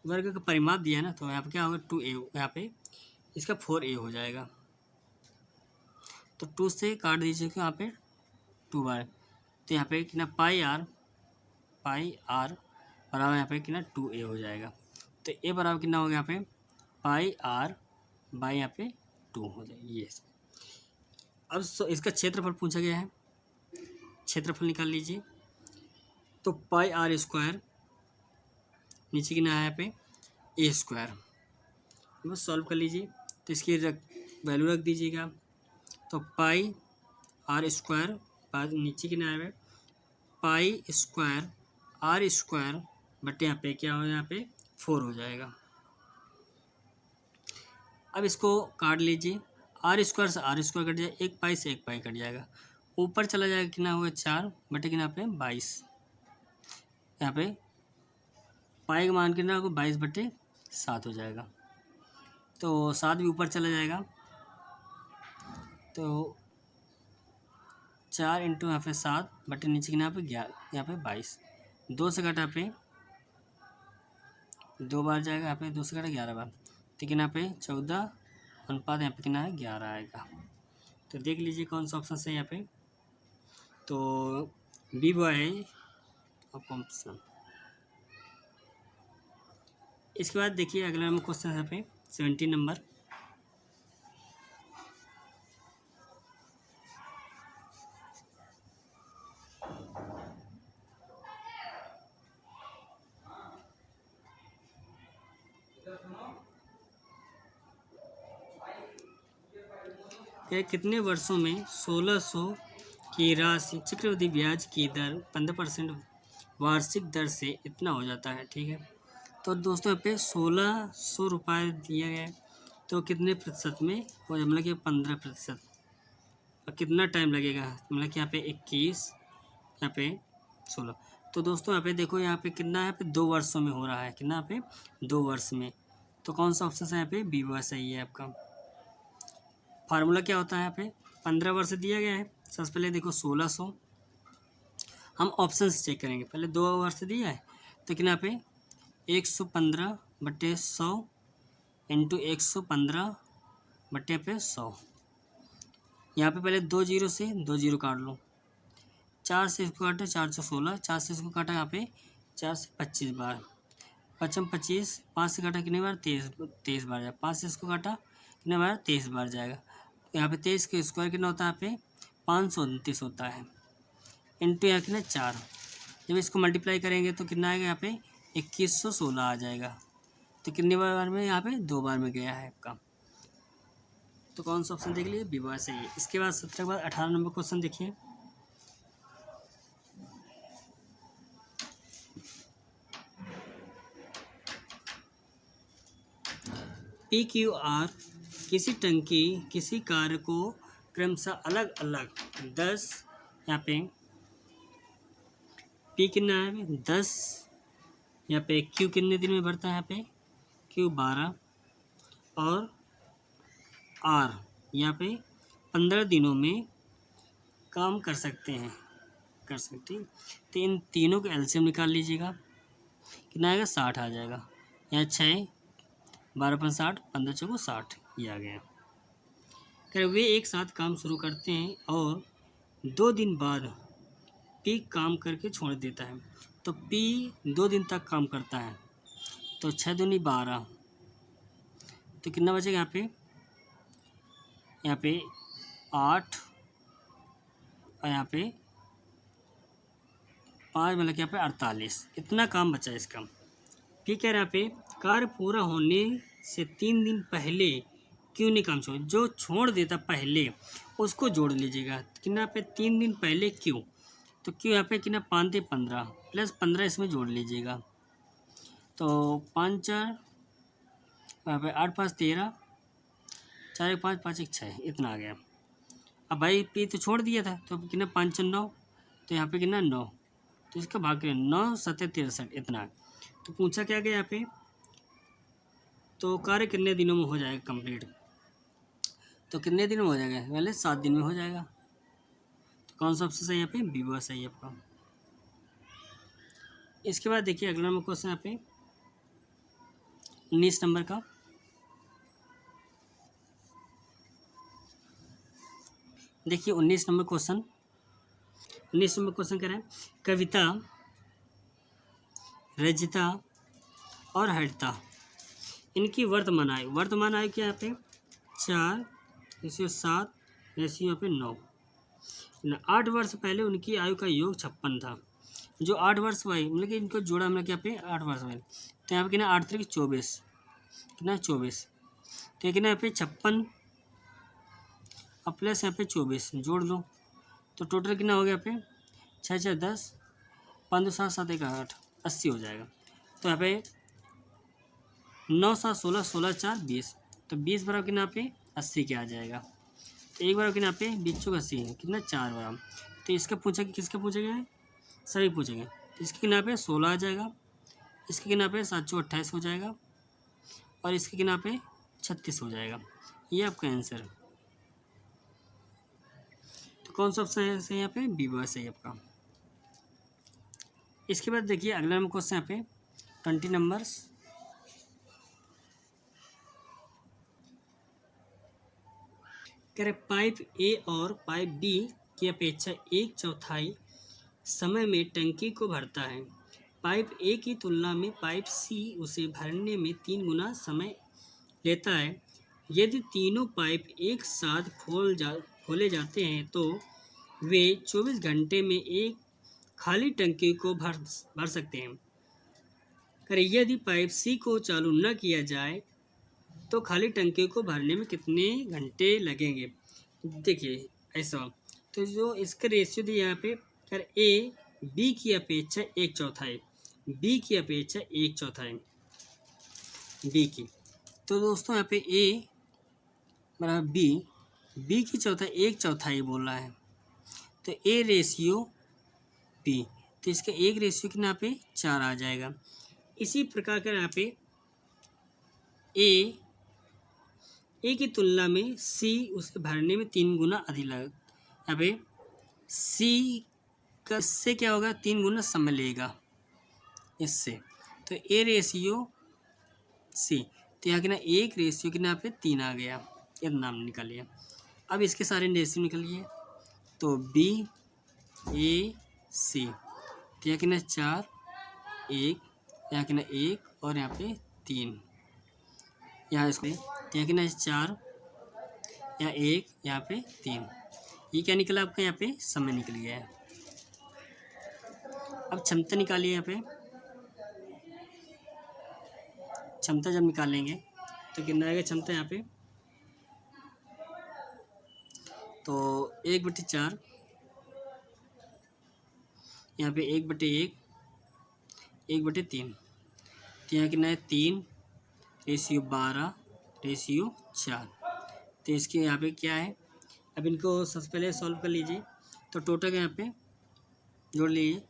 वर्ग का परिमाप दिया है ना, तो यहाँ पे क्या होगा 2a यहाँ पे इसका 4a हो जाएगा। तो 2 से काट दीजिए यहाँ पे 2 बार, तो यहाँ पे कितना पाई आर बराबर यहाँ पे कितना 2a हो जाएगा। तो a बराबर कितना हो गया यहाँ पे पाई आर बाई यहाँ पे 2 हो जाएगा ये। अब इसका क्षेत्रफल पूछा गया है, क्षेत्रफल निकाल लीजिए। तो पाई आर स्क्वायर नीचे कितना है यहाँ पे ए स्क्वायर, बस सॉल्व कर लीजिए। तो इसकी वैल्यू रख दीजिएगा। तो पाई आर स्क्वायर नीचे कितना है पाई स्क्वायर आर स्क्वायर बटे यहाँ पे क्या हो यहाँ पे 4 हो जाएगा। अब इसको काट लीजिए, आर स्क्वायर से आर स्क्वायर कट जाएगा, एक पाई से एक पाई कट जाएगा, ऊपर चला जाएगा कितना हुआ 4 बटे कितना पे 22। यहाँ पे पाई का मान कितना होगा 22 बटे 7 हो जाएगा। तो 7 भी ऊपर चला जाएगा, तो 4 इंटू यहाँ पे 7 बटे नीचे कितना यहाँ पे 11, यहाँ पे 22, 2 से घटा पे 2 बार जाएगा, यहाँ पे 2 से घटा 11 बार, तो कितना पे 14 अनुपात यहाँ पे कितना है 11 आएगा। तो देख लीजिए कौन सा ऑप्शन है यहाँ पे, तो बी बॉय है ऑप्शन। इसके बाद देखिए अगला नंबर क्वेश्चन है यहाँ पे 17 नंबर। कितने वर्षों में 1600 की राशि चक्रवृद्धि ब्याज की दर 15% वार्षिक दर से इतना हो जाता है। ठीक है, तो दोस्तों यहाँ पे 1600 रुपये दिया गया है, तो कितने प्रतिशत में हो जाए, मतलब कि 15%, और कितना टाइम लगेगा, मतलब कि यहाँ पे 21, यहाँ पे 16। तो दोस्तों यहाँ पे देखो, यहाँ पे कितना है, यहाँ पे 2 वर्षों में हो रहा है, कितना यहाँ पे 2 वर्ष में, तो कौन सा ऑप्शन है यहाँ पे, बी वर्ष सही है आपका। फार्मूला क्या होता है, यहाँ पे 15 वर्ष दिया गया है, सबसे पहले देखो 1600, हम ऑप्शन से चेक करेंगे, पहले 2 वर्ष दिया है, तो कितना पे 115 बटे 100 इंटू 115 बटे पे 100, यहाँ पे पहले 2 जीरो से 2 जीरो काट लो, 4 से इसको काटे 416, 4 से इसको काटा यहाँ पे 4 से 25 बार, 25, 5 से काटा कितने बार 23 बार जाएगा, 5 से इसको काटा कितने बार 23 बार जाएगा, यहाँ पे 23 के स्क्वायर कितना होता है, यहाँ पे 529 होता है, इंटू यहाँ कितना 4, जब इसको मल्टीप्लाई करेंगे तो कितना आएगा, यहाँ पे 2116 आ जाएगा। तो कितनी बार में, यहाँ पे 2 बार में गया है आपका, तो कौन सा ऑप्शन देख लीजिए, बी बार सही है। इसके बाद 17 के बाद 18 नंबर क्वेश्चन देखिए। पी क्यू आर किसी टंकी किसी कार्य को क्रमशः अलग अलग 10, यहाँ पे पी कितना है 10, यहाँ पे क्यू कितने दिन में भरता है, यहाँ पे क्यू 12, और आर यहाँ पे 15 दिनों में काम कर सकते हैं, तो इन तीनों का एलसीएम निकाल लीजिएगा, कितना आएगा 60 आ जाएगा, यहाँ 6 12 × 60 15 × 60 ये आ गया। फिर वे एक साथ काम शुरू करते हैं और 2 दिन बाद पी काम करके छोड़ देता है, तो पी 2 दिन तक काम करता है, तो 6 दूनी 12, तो कितना बचेगा यहाँ पे 8, और यहाँ पे 5, मतलब यहाँ पे 48, इतना काम बचा इसका। पी कह रहा है यहाँ पे कार्य पूरा होने से 3 दिन पहले क्यों नहीं काम छोड़, जो छोड़ देता पहले उसको जोड़ लीजिएगा, कितना पे 3 दिन पहले क्यों, तो क्यों यहाँ पे कितना 5 × 15 प्लस 15 इसमें जोड़ लीजिएगा, तो 5 4 यहाँ पे 8 5 13, 4 1 5 5 1 6 इतना आ गया। अब भाई पी तो छोड़ दिया था, तो कितना 5 4 9, तो यहाँ पे कितना 9, तो इसका भाग करें 9 7 63 इतना। तो पूछा क्या गया यहाँ पे, तो कार्य कितने दिनों में हो जाएगा कंप्लीट, तो कितने दिन में हो जाएगा, पहले 7 दिन में हो जाएगा, तो कौन सा ऑप्शन सही है यहाँ पे, बी बार सही है आपका। इसके बाद देखिए अगला नंबर क्वेश्चन यहाँ पे 19 नंबर का, देखिए 19 नंबर क्वेश्चन कह रहे हैं कविता, रजिता और हरिता इनकी वर्तमान आयु क्या यहाँ पे 4, इसमें 7, ऐसे यहाँ पे 9, 8 वर्ष पहले उनकी आयु का योग 56 था, जो 8 वर्ष भाई मतलब कि इनको जोड़ा मतलब यहाँ पे 8 वर्ष पहले, तो यहाँ पे कितना 8 3 24, कितना 24, तो कितना यहाँ पे 56 और प्लस यहाँ पे 24 जोड़ दो, तो टोटल कितना हो गया यहाँ पे 6 6 10, 5 2 7 7 1 8 80 हो जाएगा। तो यहाँ पे 9 7 16 16 4 20, तो 20 बराबर कितना पे 80 के आ जाएगा, तो एक बार कितना पे 20 चौक 80 कितना 4 बराबर, तो इसका पूछा कि किसका पूछा गया है, सभी पूछेंगे, तो इसके कितना पे 16 आ जाएगा, इसके कितना पे 7 चौक 28 हो जाएगा, और इसके कितना पे 36 हो जाएगा, ये आपका आंसर है। तो तो कौन सा ऑप्शन है सही यहाँ पे? बी बॉय सही आपका। इसके बाद देखिए अगला नंबर क्वेश्चन यहाँ पे 20 नंबर्स। कह रहे पाइप ए और पाइप बी की अपेक्षा 1/4 समय में टंकी को भरता है। पाइप ए की तुलना में पाइप सी उसे भरने में 3 गुना समय लेता है। यदि तीनों पाइप एक साथ खोले जाते हैं तो वे 24 घंटे में एक खाली टंकी को भर सकते हैं। करें यदि पाइप सी को चालू न किया जाए तो खाली टंकी को भरने में कितने घंटे लगेंगे? देखिए ऐसा, तो जो इसका रेशियो दिया यहाँ पे, कर ए बी की अपेक्षा 1/4, बी की अपेक्षा 1/4 बी की। तो दोस्तों यहाँ पे ए बराबर बी की चौथाई 1/4 बोल रहा है, तो ए रेशियो बी, तो इसका एक रेशियो कितना यहाँ पे 4 आ जाएगा। इसी प्रकार का यहाँ पे ए की तुलना में सी उसे भरने में 3 गुना अधिक लगा। यहाँ पे सी का इससे क्या होगा? 3 गुना समय लेगा इससे, तो ए रेशियो सी, तो यहाँ कितना 1 रेशियो कितना यहाँ पे 3 आ गया, ये नाम निकालिए। अब इसके सारे रेशियो निकालिए, तो बी ए सी, तो यहाँ कितना 4 1, यहाँ कितना 1 और यहाँ पे 3, यहाँ इसको यहाँ कितना 4, यहाँ 1, यहाँ पे 3, ये क्या निकला आपका? यहाँ पे समय निकल गया है। अब क्षमता निकालिए। यहाँ पे क्षमता जब निकालेंगे तो कितना आएगा क्षमता यहाँ पे? तो 1/4, यहाँ पे 1/1, 1/3, तो यहाँ कितना है 3 रेशियो 12 रेशियो 4, तो इसके यहाँ पे क्या है? अब इनको सबसे पहले सॉल्व कर लीजिए, तो टोटल यहाँ पे जोड़ लीजिए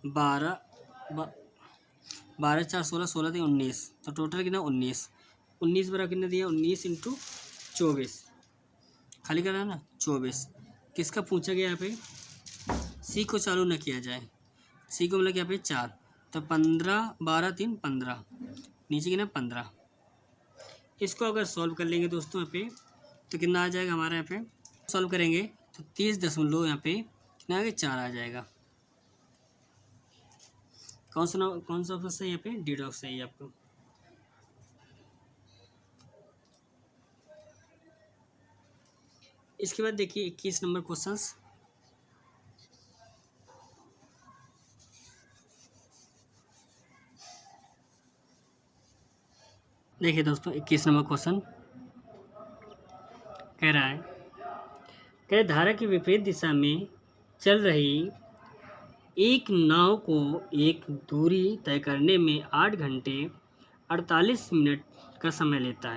12 4 16 16 थे 19, तो टोटल कितना 19 बराबर कितना दिया? 19 × 24, खाली करा ना 24। किसका पूछा गया? यहाँ पे सी को चालू न किया जाए, सी को मतलब यहाँ पे 4, तो 15 12 3 15, नीचे कितना 15। इसको अगर सॉल्व कर लेंगे दोस्तों यहाँ पे तो कितना आ जाएगा हमारा? यहाँ पे सॉल्व करेंगे तो 30 यहाँ पे कितना आगे 4 आ जाएगा। कौन सा ऑप्शन सही? यहाँ पे डी डॉग सही है आपको। इसके बाद देखिए 21 नंबर क्वेश्चंस। देखिए दोस्तों 21 नंबर क्वेश्चन कह रहा है, धारा की विपरीत दिशा में चल रही एक नाव को एक दूरी तय करने में 8 घंटे 48 मिनट का समय लगता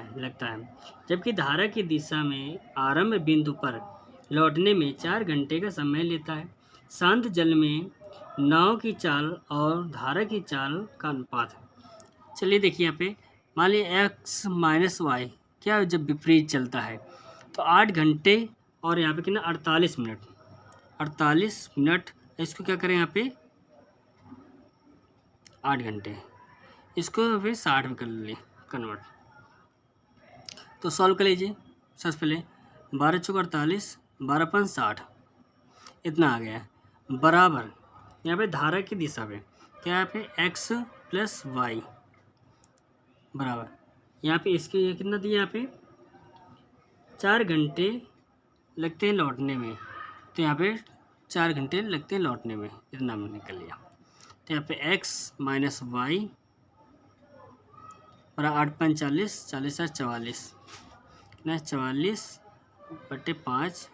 है, जबकि धारा की दिशा में आरंभ बिंदु पर लौटने में 4 घंटे का समय लेता है। शांत जल में नाव की चाल और धारा की चाल का अनुपात है। चलिए देखिए यहाँ पे मान लीजिए x - y क्या जब विपरीत चलता है तो 8 घंटे और यहाँ पे कितना 48 मिनट, इसको क्या करें यहाँ पे 8 घंटे, इसको फिर 60 में कर लिए कन्वर्ट, तो सॉल्व कर लीजिए। सबसे पहले 12 × 4 = 48, 12 × 5 = 60, इतना आ गया बराबर यहाँ पे धारा की दिशा पे क्या यहाँ पे x + y बराबर यहाँ पे इसके ये कितना दिया? यहाँ पे 4 घंटे लगते हैं लौटने में, तो यहाँ पे 4 घंटे लगते हैं लौटने में, इतना हमने निकल लिया। तो यहाँ पे x - y बराबर 8 × 5 = 40, 40 × 44 कितना 44/5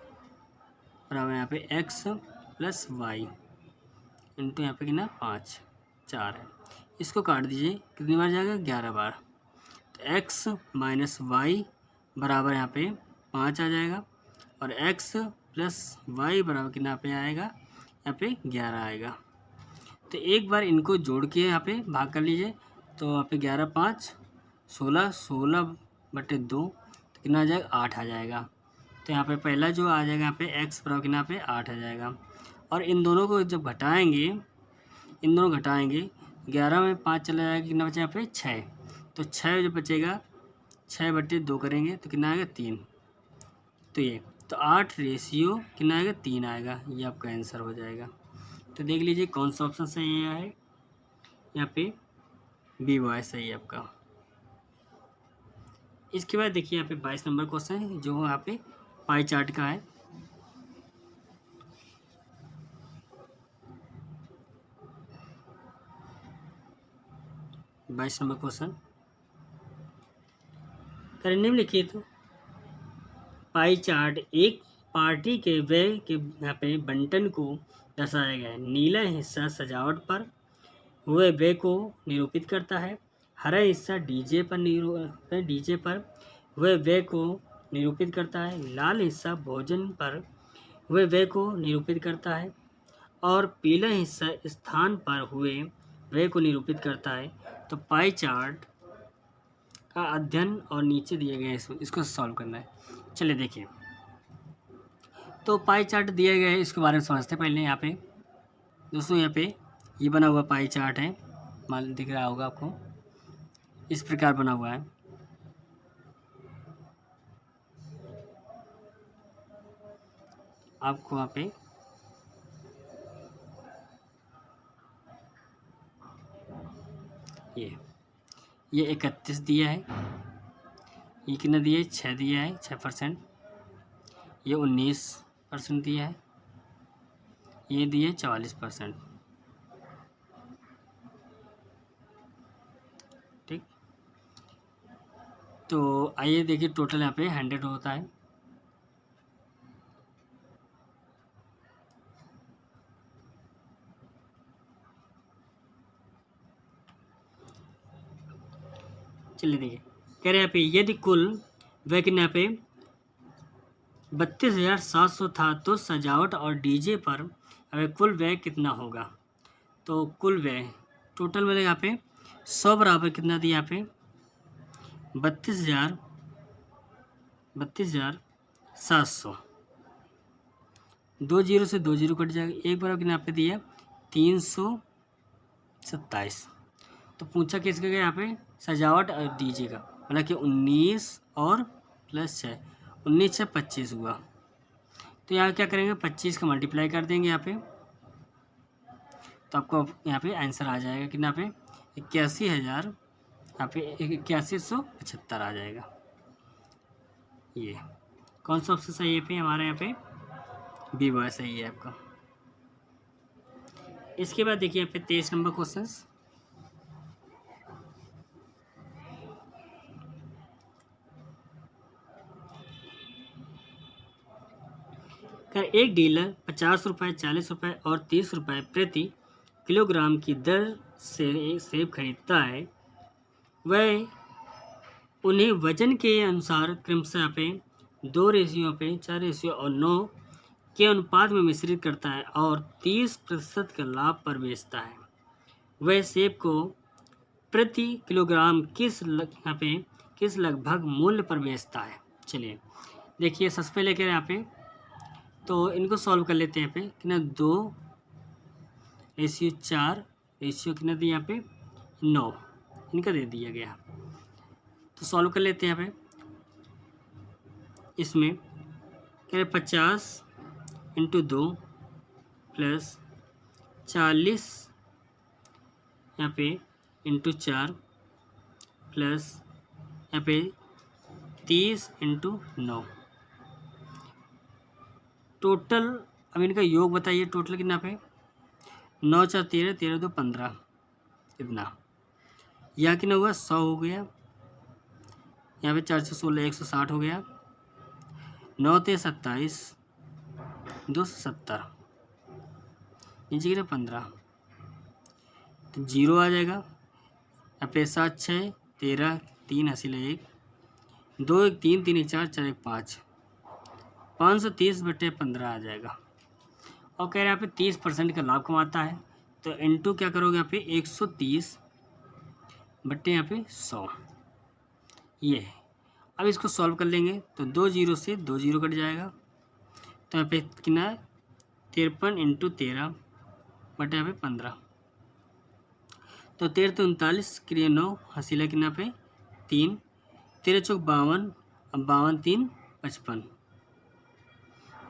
बराबर यहाँ पे x + y इंटू यहाँ पे कितना 5 4 है, इसको काट दीजिए कितनी बार जाएगा? 11 बार। तो x - y बराबर यहाँ पे 5 आ जाएगा और x + y बराबर कितना पे आएगा? यहाँ पे 11 आएगा। तो एक बार इनको जोड़ के यहाँ पे भाग कर लीजिए, तो यहाँ पे 11 5 16 16/2 तो कितना आ जाएगा? 8 आ जाएगा। तो यहाँ पे पहला जो आ जाएगा यहाँ पे एक्स बराबर कितना पे 8 आ जाएगा। और इन दोनों को जब घटाएंगे, इन दोनों घटाएंगे 11 में 5 चला जाएगा, कितना बचा यहाँ पे 6। तो 6 जो बचेगा 6/2 करेंगे तो कितना आएगा 3। तो ये तो 8 रेशियो कितना आएगा 3 आएगा, ये आपका आंसर हो जाएगा। तो देख लीजिए कौन सा ऑप्शन सही है यहाँ पे, बी वाई सही है आपका। इसके बाद देखिए यहाँ पे 22 नंबर क्वेश्चन है जो यहाँ पे पाई चार्ट का है। बाईस नंबर क्वेश्चन करने में लिखिए तो पाई चार्ट एक पार्टी के व्यय के यहाँ पे बंटन को दर्शाया गया है। नीला हिस्सा सजावट पर हुए व्यय को निरूपित करता है। हरा हिस्सा डीजे पर हुए व्यय को निरूपित करता है। लाल हिस्सा भोजन पर हुए व्यय को निरूपित करता है और पीला हिस्सा स्थान पर हुए व्यय को निरूपित करता है। तो पाई चार्ट का अध्ययन और नीचे दिए गए इसको सॉल्व करना है। चलिए देखिए, तो पाई चार्ट दिया गया है, इसके बारे में समझते हैं पहले। यहाँ पे दोस्तों यहाँ पे ये बना हुआ पाई चार्ट है, मान दिख रहा होगा आपको, इस प्रकार बना हुआ है। आपको वहाँ पे ये 31 दिया है, ये कितना दिया है 6 दिया है 6%, ये 19% दिया है, ये दिए 44%। ठीक, तो आइए देखिए टोटल यहाँ पे 100 होता है। चलिए देखिए, कह रहे हैं यहाँ पे यदि कुल व्यय कितना यहाँ पे 32,700 था तो सजावट और डीजे पर अगर कुल व्यय कितना होगा। तो कुल व्यय टोटल में यहाँ पे 100 बराबर कितना दिया यहाँ पे 32,700। 2 जीरो से 2 जीरो कट जाएगा, एक बराबर कितना यहाँ पे दिया 327। तो पूछा किसका गया यहाँ पे सजावट और डीजे का, मतलब कि 19 और प्लस 6, 19 से 25 हुआ। तो यहाँ क्या करेंगे 25 का मल्टीप्लाई कर देंगे यहाँ पे, तो आपको यहाँ पे आंसर आ जाएगा कितना पे 81,000, यहाँ पे 8175 आ जाएगा। ये कौन सा ऑप्शन सही है पे हमारे यहाँ पे बी वाई सही है आपका। इसके बाद देखिए यहाँ पे 23 नंबर क्वेश्चन, एक डीलर 50 रुपये 40 रुपये और 30 रुपये प्रति किलोग्राम की दर से सेब खरीदता है। वह उन्हें वजन के अनुसार क्रमशः पे 2 रेशियो पे 4 रेशियो और 9 के अनुपात में मिश्रित करता है और 30% का लाभ पर बेचता है। वह सेब को प्रति किलोग्राम किस लगभग मूल्य पर बेचता है। चलिए देखिए सबसे पहले क्या है यहाँ पे, तो इनको सॉल्व कर लेते हैं। यहाँ पे कितना 2 रेशियो 4 रेशियो कितना दिया यहाँ पे 9 इनका दे दिया गया। तो सॉल्व कर लेते हैं यहाँ पे। इसमें कह रहे 50 × 2 प्लस 40 यहाँ पे × 4 प्लस यहाँ पे 30 × 9। टोटल अब इनका योग बताइए, टोटल कितना पे 9 4 13 13 2 15 कितना, यहाँ कितना हुआ 100 हो गया, यहाँ पे 4 16 160 हो गया, 9 3 27 270, नीचे गिरा 15, तो 0 आ जाएगा। यहाँ पे 7 6 13 3 हासिल 1 2 1 3 3 1 4 4 1 5 530/15 आ जाएगा। और कह रहे हैं यहाँ पे 30% का लाभ कमाता है, तो इनटू क्या करोगे यहाँ पे 130 बट्टे यहाँ पे 100 ये है। अब इसको सॉल्व कर लेंगे तो 2 जीरो से 2 जीरो कट जाएगा, तो यहाँ पे कितना है 53 इंटू 13 बटे यहाँ पे 15, तो 13 तो 39 क्रिया 9 हसीला कितना पे 3, 13 चौक 52, अब 52 3 55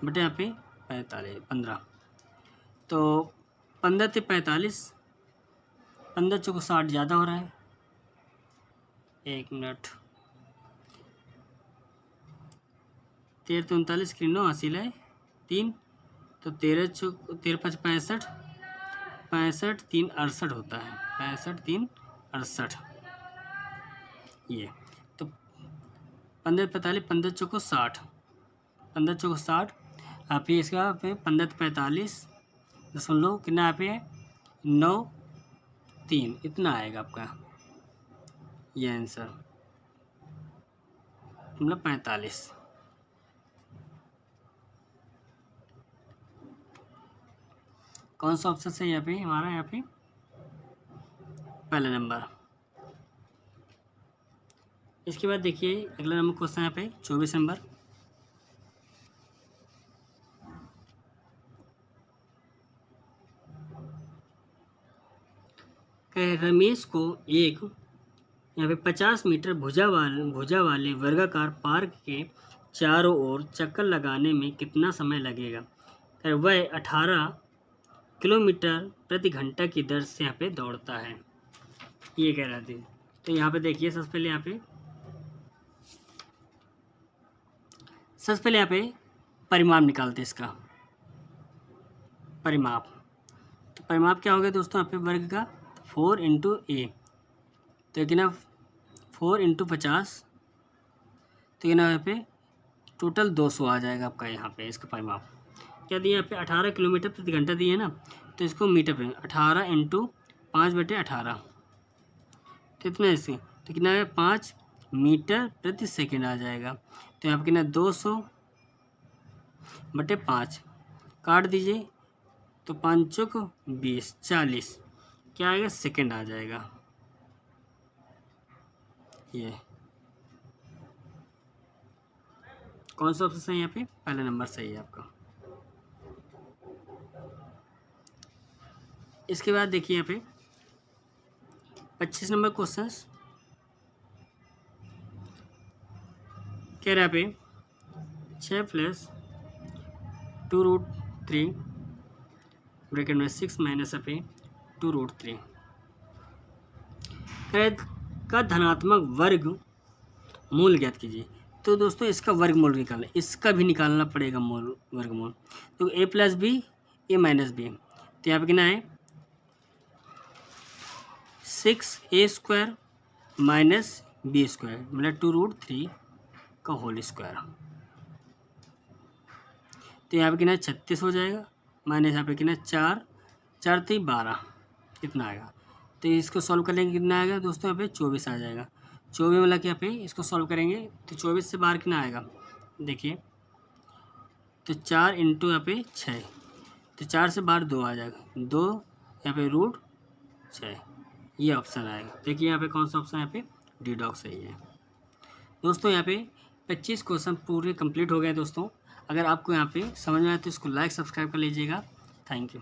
बटे यहाँ पे 15, तो 15 से 45, 15 चौक 60 ज़्यादा हो रहा है, 1 मिनट, 13 तो 39 क्रिया 9 हसीला है 3, तो 13 चौक 13 5 65, 65 3 68 होता है, 65 3 68, ये तो 15 45 15 चौको 60, 15 चौको 60, आप ये इसका पे 15 45 दशमलव कितना यहाँ पे 9 3 इतना आएगा आपका ये आंसर, मतलब 45। कौन सा ऑप्शन है यहाँ पे हमारा, यहाँ पे पहला नंबर। इसके बाद देखिए अगला नंबर क्वेश्चन यहाँ पे 24 नंबर, रमेश को एक यहाँ पे 50 मीटर भुजा वाले वर्गाकार पार्क के चारों ओर चक्कर लगाने में कितना समय लगेगा। वह 18 किलोमीटर प्रति घंटा की दर से यहाँ पे दौड़ता है, ये कह रहा थी। तो यहाँ पे देखिए सबसे पहले यहाँ पे परिमाप निकालते इसका परिमाप। तो परिमाप क्या हो गया दोस्तों, यहाँ पे वर्ग का 4 इंटू ए, तो कितना 4 इंटू 50, तो कितना यहाँ पे टोटल 200 आ जाएगा आपका। यहाँ पे इसका परिमाप क्या दिया, यहाँ पे 18 किलोमीटर प्रति घंटा दिए है ना, तो इसको मीटर पे 18 इंटू 5 बटे 18, तो इतना इससे तो कितना है 5 मीटर प्रति सेकेंड आ जाएगा। तो यहाँ पे कितना 200 बटे 5 काट दीजिए, तो 5 चौक 20 40 क्या आएगा सेकेंड आ जाएगा। ये कौन सा ऑप्शन है यहाँ पे, पहला नंबर सही है आपका। इसके बाद देखिए यहाँ पे 25 नंबर क्वेश्चन कह रहा है पे 6 प्लस 2√3 ब्रैकेट में 6 माइनस पे 2√3 का धनात्मक वर्ग मूल ज्ञात कीजिए। तो दोस्तों इसका वर्गमूल निकालना, इसका भी निकालना पड़ेगा वर्गमूल। तो a plus B A minus B, तो यहाँ पे कितना है 6a² माइनस b² मतलब 2√3 का होल स्क्वायर, तो यहाँ पे कितना 36 हो जाएगा, माइनस यहाँ पे कितना 4 4 3 12 कितना आएगा। तो इसको सॉल्व कर लेंगे कितना आएगा दोस्तों, यहाँ पे 24 आ जाएगा। 24 मतलब कि यहाँ पे इसको सॉल्व करेंगे तो 24 से बाहर कितना आएगा देखिए, तो 4 इंटू यहाँ पे 6, तो 4 से बाहर 2 आ जाएगा, 2 यहाँ पे √6, ये ऑप्शन आएगा। देखिए यहाँ पे कौन सा ऑप्शन यहाँ पे डी डॉग सही है। दोस्तों यहाँ पे 25 क्वेश्चन पूरे कंप्लीट हो गए दोस्तों। अगर आपको यहाँ पे समझ में आए तो इसको लाइक सब्सक्राइब कर लीजिएगा। Thank you.